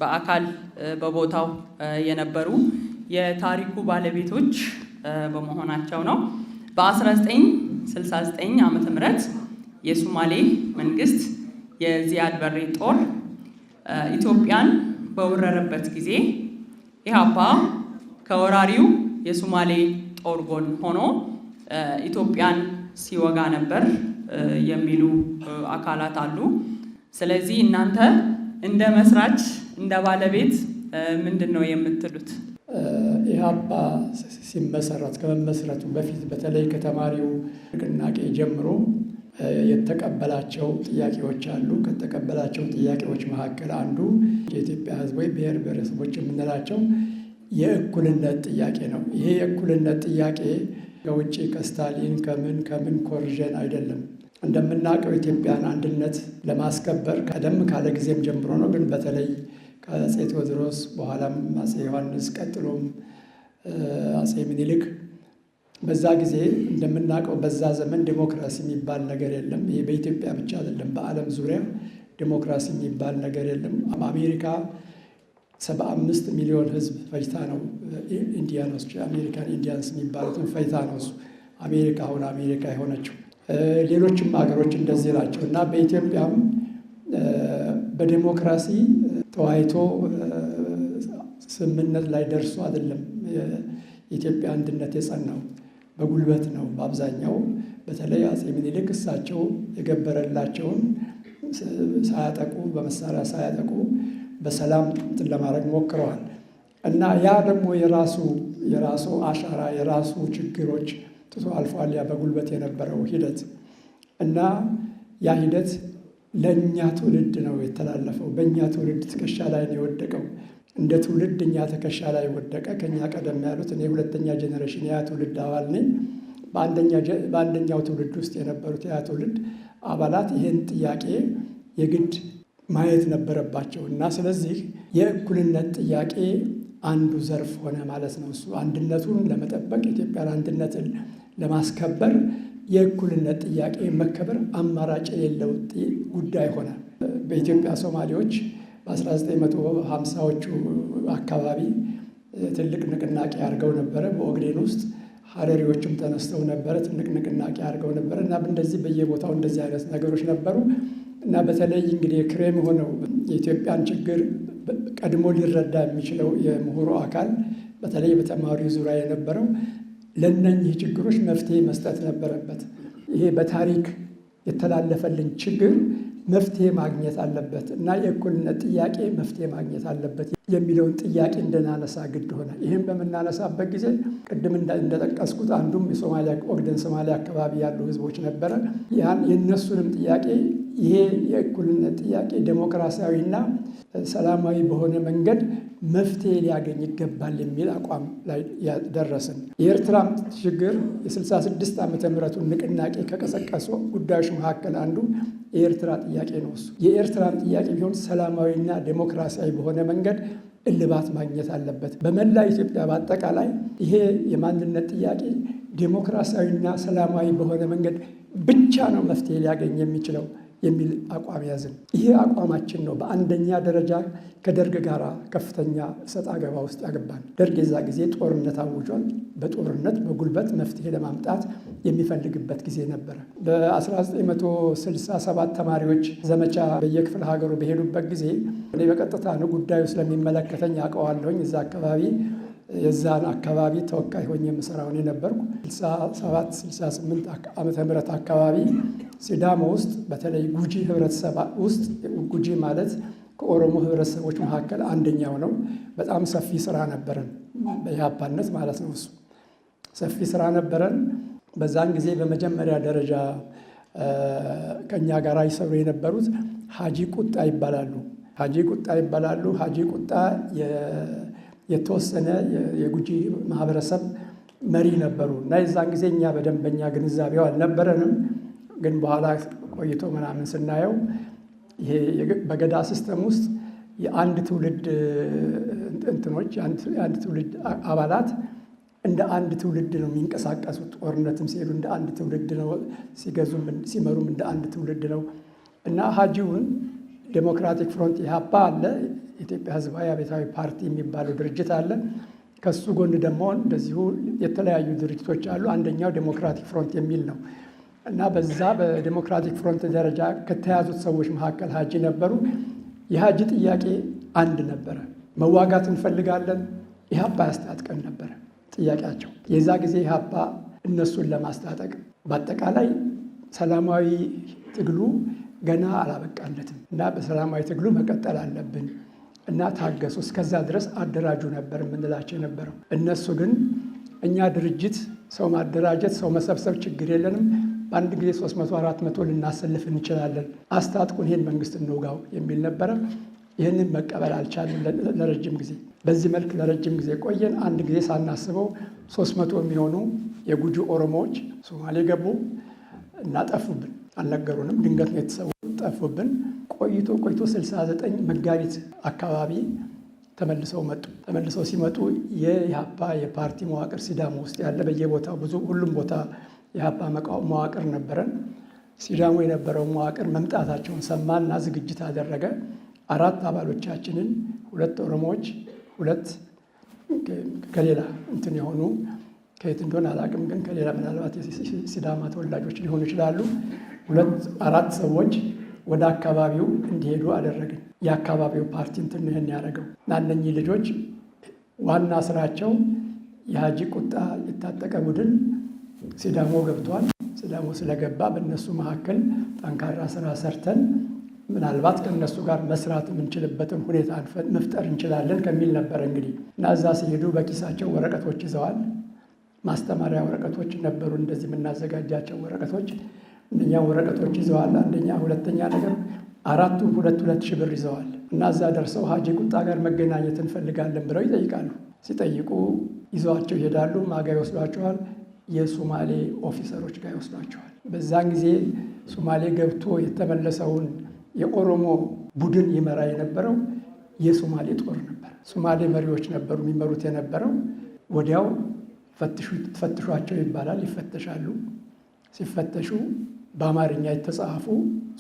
በአካል በቦታው የነበሩ የታሪኩ ባለቤቶች በመሆናቸው ነው። በ1969 ዓመተ ምህረት የሶማሌ መንግስት የዚያድ በሬ ጦር ኢትዮጵያን በወረረበት ጊዜ ኢህአፓ ከወራሪው የሶማሌ ጦር ጎን ሆኖ ኢትዮጵያን ሲወጋ ነበር የሚሉ አካላት አሉ። ስለዚህ እናንተ እንደ መስራች እንደ ባለቤት ምንድነው የምትሉት? ኢህአፓ ሲመሰረት ከመመስረቱ በፊት በተለይ ከተማሪው ንቅናቄ ጀምሮ የተቀበላቸው ጥያቄዎች አሉ። ከተቀበላቸው ጥያቄዎች መካከል አንዱ የኢትዮጵያ ሕዝቦች ብሔር ብሔረሰቦች የምንላቸው የእኩልነት ጥያቄ ነው። ይሄ የእኩልነት ጥያቄ ከውጭ ከስታሊን ከምን ኮርጀን አይደለም። እንደምናውቀው ኢትዮጵያን አንድነት ለማስከበር ቀደም ካለ ጊዜም ጀምሮ ነው። ግን በተለይ ከአፄ ቴዎድሮስ በኋላም አፄ ዮሐንስ ቀጥሎም አፄ ምኒልክ በዛ ጊዜ እንደምናውቀው በዛ ዘመን ዲሞክራሲ የሚባል ነገር የለም። ይሄ በኢትዮጵያ ብቻ አይደለም፣ በዓለም ዙሪያ ዲሞክራሲ የሚባል ነገር የለም። አሜሪካ 75 ሚሊዮን ህዝብ ፈጅታ ነው ኢንዲያኖች አሜሪካን ኢንዲያንስ የሚባሉትን ፈጅታ ነው እሱ አሜሪካ አሁን አሜሪካ የሆነችው። ሌሎችም ሀገሮች እንደዚህ ናቸው እና በኢትዮጵያም በዲሞክራሲ ተዋይቶ ስምምነት ላይ ደርሶ አይደለም የኢትዮጵያ አንድነት የጸናው፣ በጉልበት ነው በአብዛኛው። በተለይ አፄ ምኒልክ እሳቸው የገበረላቸውን ሳያጠቁ በመሳሪያ ሳያጠቁ በሰላም ለማድረግ ሞክረዋል እና ያ ደግሞ የራሱ አሻራ የራሱ ችግሮች ትቶ አልፏል። ያ በጉልበት የነበረው ሂደት እና ያ ሂደት ለእኛ ትውልድ ነው የተላለፈው። በእኛ ትውልድ ትከሻ ላይ ነው የወደቀው። እንደ ትውልድ እኛ ትከሻ ላይ ወደቀ። ከኛ ቀደም ያሉት እኔ ሁለተኛ ጄኔሬሽን ያ ትውልድ አባል ነኝ። በአንደኛው ትውልድ ውስጥ የነበሩት ያ ትውልድ አባላት ይህን ጥያቄ የግድ ማየት ነበረባቸው እና ስለዚህ የእኩልነት ጥያቄ አንዱ ዘርፍ ሆነ ማለት ነው። እሱ አንድነቱን ለመጠበቅ ኢትዮጵያን አንድነትን ለማስከበር የእኩልነት ጥያቄ መከበር አማራጭ የሌለው ጉዳይ ሆነ። በኢትዮጵያ ሶማሌዎች በ1950ዎቹ አካባቢ ትልቅ ንቅናቄ አድርገው ነበረ። በኦግዴን ውስጥ ሀረሪዎችም ተነስተው ነበረ፣ ትልቅ ንቅናቄ አድርገው ነበረ እና እንደዚህ በየቦታው እንደዚህ አይነት ነገሮች ነበሩ እና በተለይ እንግዲህ ክሬም ሆነው የኢትዮጵያን ችግር ቀድሞ ሊረዳ የሚችለው የምሁሩ አካል በተለይ በተማሪው ዙሪያ የነበረው ለእነኚህ ችግሮች መፍትሄ መስጠት ነበረበት። ይሄ በታሪክ የተላለፈልን ችግር መፍትሄ ማግኘት አለበት እና የእኩልነት ጥያቄ መፍትሄ ማግኘት አለበት የሚለውን ጥያቄ እንድናነሳ ግድ ሆነ። ይህም በምናነሳበት ጊዜ ቅድም እንደጠቀስኩት አንዱም የሶማሊያ ኦግዴን ሶማሊያ አካባቢ ያሉ ህዝቦች ነበረ። የእነሱንም ጥያቄ ይሄ የእኩልነት ጥያቄ ዴሞክራሲያዊና ሰላማዊ በሆነ መንገድ መፍትሄ ሊያገኝ ይገባል የሚል አቋም ላይ ደረስን። የኤርትራም ችግር የ66 ዓመተ ምህረቱን ንቅናቄ ከቀሰቀሱ ጉዳዮች መካከል አንዱ የኤርትራ ጥያቄ ነው። እሱ የኤርትራም ጥያቄ ቢሆን ሰላማዊና ዴሞክራሲያዊ በሆነ መንገድ እልባት ማግኘት አለበት። በመላ ኢትዮጵያ በአጠቃላይ ይሄ የማንነት ጥያቄ ዴሞክራሲያዊና ሰላማዊ በሆነ መንገድ ብቻ ነው መፍትሄ ሊያገኝ የሚችለው የሚል አቋም ያዝን። ይሄ አቋማችን ነው በአንደኛ ደረጃ ከደርግ ጋር ከፍተኛ ሰጣ ገባ ውስጥ ያገባን። ደርግ የዛ ጊዜ ጦርነት አውጇል። በጦርነት በጉልበት መፍትሄ ለማምጣት የሚፈልግበት ጊዜ ነበረ። በ1967 ተማሪዎች ዘመቻ በየክፍለ ሀገሩ በሄዱበት ጊዜ እኔ በቀጥታ ነው ጉዳዩ ስለሚመለከተኝ አውቀዋለሁኝ። እዛ አካባቢ የዛን አካባቢ ተወካይ ሆኜ የምሰራውን የነበርኩ 67-68 ዓመተ ምህረት አካባቢ ሲዳሞ ውስጥ በተለይ ጉጂ ህብረተሰብ ውስጥ ጉጂ ማለት ከኦሮሞ ህብረተሰቦች መካከል አንደኛው ነው። በጣም ሰፊ ስራ ነበረን በኢህአፓነት ማለት ነው። እሱ ሰፊ ስራ ነበረን። በዛን ጊዜ በመጀመሪያ ደረጃ ከኛ ጋር ይሰሩ የነበሩት ሀጂ ቁጣ ይባላሉ። ሀጂ ቁጣ የተወሰነ የጉጂ ማህበረሰብ መሪ ነበሩ እና የዛን ጊዜ እኛ በደንበኛ ግንዛቤው አልነበረንም። ግን በኋላ ቆይቶ ምናምን ስናየው ይሄ በገዳ ሲስተም ውስጥ የአንድ ትውልድ የአንድ ትውልድ አባላት እንደ አንድ ትውልድ ነው የሚንቀሳቀሱት። ጦርነትም ሲሄዱ እንደ አንድ ትውልድ ነው፣ ሲገዙም ሲመሩም እንደ አንድ ትውልድ ነው እና ሀጂውን ዴሞክራቲክ ፍሮንት ኢህአፓ አለ። የኢትዮጵያ ሕዝባዊ አብዮታዊ ፓርቲ የሚባለው ድርጅት አለ። ከሱ ጎን ደግሞ እንደዚሁ የተለያዩ ድርጅቶች አሉ። አንደኛው ዴሞክራቲክ ፍሮንት የሚል ነው እና በዛ በዴሞክራቲክ ፍሮንት ደረጃ ከተያዙት ሰዎች መካከል ሀጂ ነበሩ። የሀጂ ጥያቄ አንድ ነበረ፣ መዋጋት እንፈልጋለን፣ ኢህአፓ ያስታጥቀን ነበረ ጥያቄያቸው። የዛ ጊዜ ኢህአፓ እነሱን ለማስታጠቅ በአጠቃላይ ሰላማዊ ትግሉ ገና አላበቃለትም እና በሰላማዊ ትግሉ መቀጠል አለብን እና ታገሱ፣ እስከዛ ድረስ አደራጁ ነበር የምንላቸው የነበረው። እነሱ ግን እኛ ድርጅት ሰው ማደራጀት ሰው መሰብሰብ ችግር የለንም፣ በአንድ ጊዜ 300 400 ልናሰልፍ እንችላለን፣ አስታጥቁን፣ ይህን መንግስት እንውጋው የሚል ነበረ። ይህንን መቀበል አልቻለም ለረጅም ጊዜ። በዚህ መልክ ለረጅም ጊዜ ቆየን። አንድ ጊዜ ሳናስበው 300 የሚሆኑ የጉጂ ኦሮሞዎች ሶማሌ ገቡ እና ጠፉብን። አልነገሩንም፣ ድንገት ነው የተሰዉ፣ ጠፉብን። ቆይቶ 69 መጋቢት አካባቢ ተመልሰው መጡ። ተመልሰው ሲመጡ የኢህአፓ የፓርቲ መዋቅር ሲዳሞ ውስጥ ያለ በየቦታው ሁሉም ቦታ የኢህአፓ መዋቅር ነበረን። ሲዳሞ የነበረው መዋቅር መምጣታቸውን ሰማና ዝግጅት አደረገ። 4 አባሎቻችንን 2 ኦሮሞዎች፣ 2 ከሌላ እንትን የሆኑ ከየት እንደሆነ አላውቅም፣ ግን ከሌላ ምናልባት ሲዳማ ተወላጆች ሊሆኑ ይችላሉ። 4 ሰዎች ወደ አካባቢው እንዲሄዱ አደረግን። የአካባቢው ፓርቲ እንትን ይህን ያደረገው እና እነኚህ ልጆች ዋና ስራቸው የሀጂ ቁጣ የታጠቀ ቡድን ሲዳሞ ገብቷል። ሲዳሞ ስለገባ በእነሱ መካከል ጠንካራ ስራ ሰርተን ምናልባት ከእነሱ ጋር መስራት የምንችልበትን ሁኔታ መፍጠር እንችላለን ከሚል ነበር እንግዲህ እና እዛ ሲሄዱ በኪሳቸው ወረቀቶች ይዘዋል። ማስተማሪያ ወረቀቶች ነበሩ፣ እንደዚህ የምናዘጋጃቸው ወረቀቶች። እነኛ ወረቀቶች ይዘዋል። አንደኛ፣ ሁለተኛ ነገር 4ቱም 2 ሺህ ብር ይዘዋል እና እዛ ደርሰው ሀጂ ቁጣ ጋር መገናኘት እንፈልጋለን ብለው ይጠይቃሉ። ሲጠይቁ ይዘዋቸው ይሄዳሉ። ማጋ ይወስዷቸዋል። የሶማሌ ኦፊሰሮች ጋር ይወስዷቸዋል። በዛን ጊዜ ሶማሌ ገብቶ የተመለሰውን የኦሮሞ ቡድን ይመራ የነበረው የሶማሌ ጦር ነበር። ሶማሌ መሪዎች ነበሩ የሚመሩት የነበረው። ወዲያው ፈትሿቸው ይባላል። ይፈተሻሉ። ሲፈተሹ በአማርኛ የተጻፉ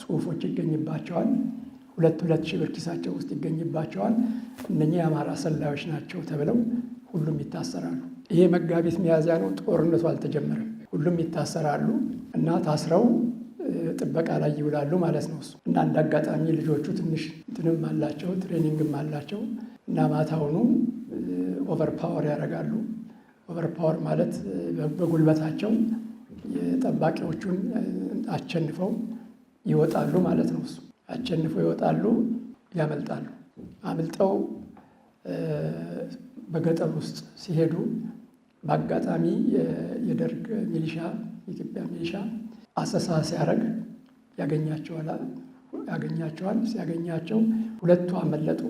ጽሁፎች ይገኝባቸዋል። 2 ሺህ ብር ኪሳቸው ውስጥ ይገኝባቸዋል። እነኚህ የአማራ ሰላዮች ናቸው ተብለው ሁሉም ይታሰራሉ። ይሄ መጋቢት ሚያዝያ ነው። ጦርነቱ አልተጀመረም። ሁሉም ይታሰራሉ እና ታስረው ጥበቃ ላይ ይውላሉ ማለት ነው። እሱ እና እንደ አጋጣሚ ልጆቹ ትንሽ እንትንም አላቸው፣ ትሬኒንግም አላቸው እና ማታውኑ ኦቨርፓወር ያደርጋሉ። ኦቨርፓወር ማለት በጉልበታቸው የጠባቂዎቹን አሸንፈው ይወጣሉ ማለት ነው። እሱ አሸንፈው ይወጣሉ፣ ያመልጣሉ። አምልጠው በገጠር ውስጥ ሲሄዱ በአጋጣሚ የደርግ ሚሊሻ፣ የኢትዮጵያ ሚሊሻ አሰሳ ሲያደርግ ያገኛቸዋል። ሲያገኛቸው 2ቱ አመለጡ፣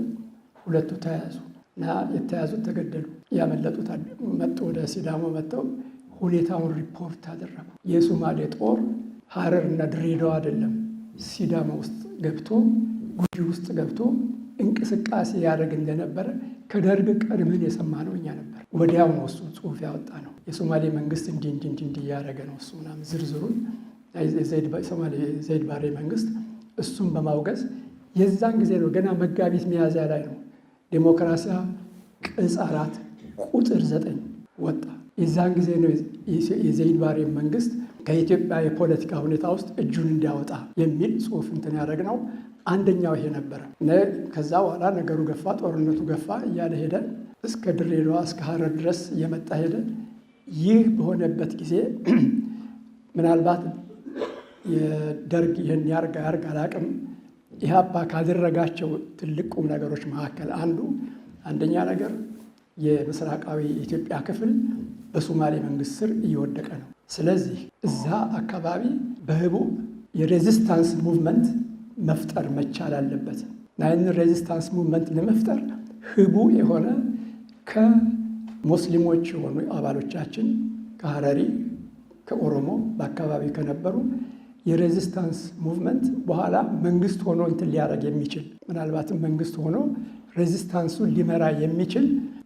2ቱ ተያዙ እና የተያዙት ተገደሉ። ያመለጡት መጡ፣ ወደ ሲዳሞ መጥተው ሁኔታውን ሪፖርት አደረጉ። የሶማሌ ጦር ሀረር እና ድሬዳዋ አይደለም ሲዳሞ ውስጥ ገብቶ ጉጂ ውስጥ ገብቶ እንቅስቃሴ ያደርግ እንደነበረ ከደርግ ቀድመን የሰማነው እኛ ነበር። ወዲያው ነው እሱ ጽሁፍ ያወጣ ነው። የሶማሌ መንግስት እንዲህ እያደረገ ነው እሱ ምናምን ዝርዝሩን ዘይድ ባሬ መንግስት እሱን በማውገዝ የዛን ጊዜ ነው ገና መጋቢት ሚያዝያ ላይ ነው ዴሞክራሲያ ቅጽ 4 ቁጥር 9 ወጣ። የዛን ጊዜ ነው የዘይድ ባሬ መንግስት ከኢትዮጵያ የፖለቲካ ሁኔታ ውስጥ እጁን እንዲያወጣ የሚል ጽሁፍ እንትን ያደረግነው አንደኛው ይሄ ነበረ። ከዛ በኋላ ነገሩ ገፋ፣ ጦርነቱ ገፋ እያለ ሄደ። እስከ ድሬዳዋ እስከ ሀረር ድረስ እየመጣ ሄደ። ይህ በሆነበት ጊዜ ምናልባት የደርግ ይህን ያርግ አላቅም፣ ኢህአፓ ካደረጋቸው ትልቅ ቁም ነገሮች መካከል አንደኛ ነገር የምስራቃዊ የኢትዮጵያ ክፍል በሶማሌ መንግስት ስር እየወደቀ ነው። ስለዚህ እዛ አካባቢ በህቡ የሬዚስታንስ ሙቭመንት መፍጠር መቻል አለበት እና ይህንን ሬዚስታንስ ሙቭመንት ለመፍጠር ህቡ የሆነ ከሙስሊሞች የሆኑ አባሎቻችን ከሀረሪ፣ ከኦሮሞ በአካባቢ ከነበሩ የሬዚስታንስ ሙቭመንት በኋላ መንግስት ሆኖ እንትን ሊያደርግ የሚችል ምናልባትም መንግስት ሆኖ ሬዚስታንሱን ሊመራ የሚችል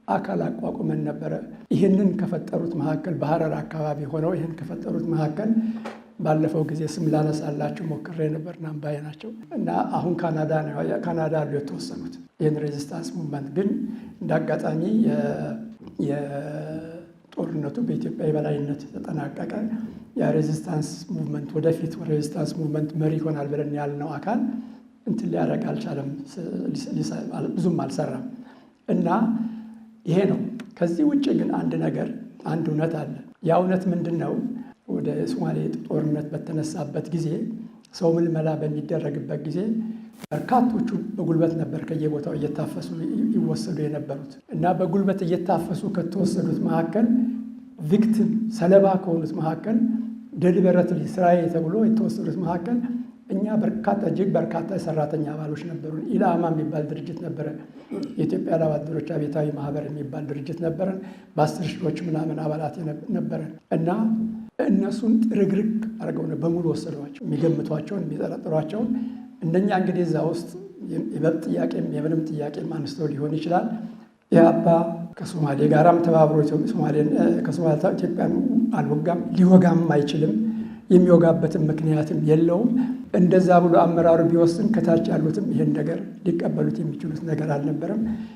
አካል አቋቁመን ነበረ። ይህንን ከፈጠሩት መካከል በሀረር አካባቢ ሆነው ይህን ከፈጠሩት መካከል ባለፈው ጊዜ ስም ላነሳላችሁ ሞክሬ ነበር። ናምባዬ ናቸው እና አሁን ካናዳ አሉ የተወሰኑት ይህን ሬዚስታንስ ሙቭመንት ግን እንደ አጋጣሚ የጦርነቱ በኢትዮጵያ የበላይነት ተጠናቀቀ። የሬዚስታንስ ሙቭመንት ወደፊት ሬዚስታንስ ሙቭመንት መሪ ይሆናል ብለን ያልነው አካል እንትን ሊያደርግ አልቻለም፣ ብዙም አልሰራም እና ይሄ ነው። ከዚህ ውጭ ግን አንድ እውነት አለ። ያ እውነት ምንድን ነው? ወደ ሶማሌ ጦርነት በተነሳበት ጊዜ ሰው ምልመላ በሚደረግበት ጊዜ በርካቶቹ በጉልበት ነበር ከየቦታው እየታፈሱ ይወሰዱ የነበሩት እና በጉልበት እየታፈሱ ከተወሰዱት መካከል ቪክቲም ሰለባ ከሆኑት መካከል ደሊበረትሊ ስራዬ ተብሎ የተወሰዱት መካከል እኛ እጅግ በርካታ የሰራተኛ አባሎች ነበሩ። ኢላማ የሚባል ድርጅት ነበረ። የኢትዮጵያ ላብ አደሮች አብዮታዊ ማህበር የሚባል ድርጅት ነበረን። በ10 ሺዎች ምናምን አባላት ነበረን እና እነሱን ጥርግርግ አድርገው በሙሉ ወሰዷቸው። የሚገምቷቸውን የሚጠረጥሯቸውን እነኛ እንግዲህ እዛ ውስጥ የመብት ጥያቄም የምንም ጥያቄም አንስተው ሊሆን ይችላል። ኢህአፓ ከሶማሌ ጋራም ተባብሮ ከሶማሌ ኢትዮጵያን አልወጋም፣ ሊወጋም አይችልም። የሚወጋበትም ምክንያትም የለውም። እንደዛ ብሎ አመራሩ ቢወስን ከታች ያሉትም ይህን ነገር ሊቀበሉት የሚችሉት ነገር አልነበረም።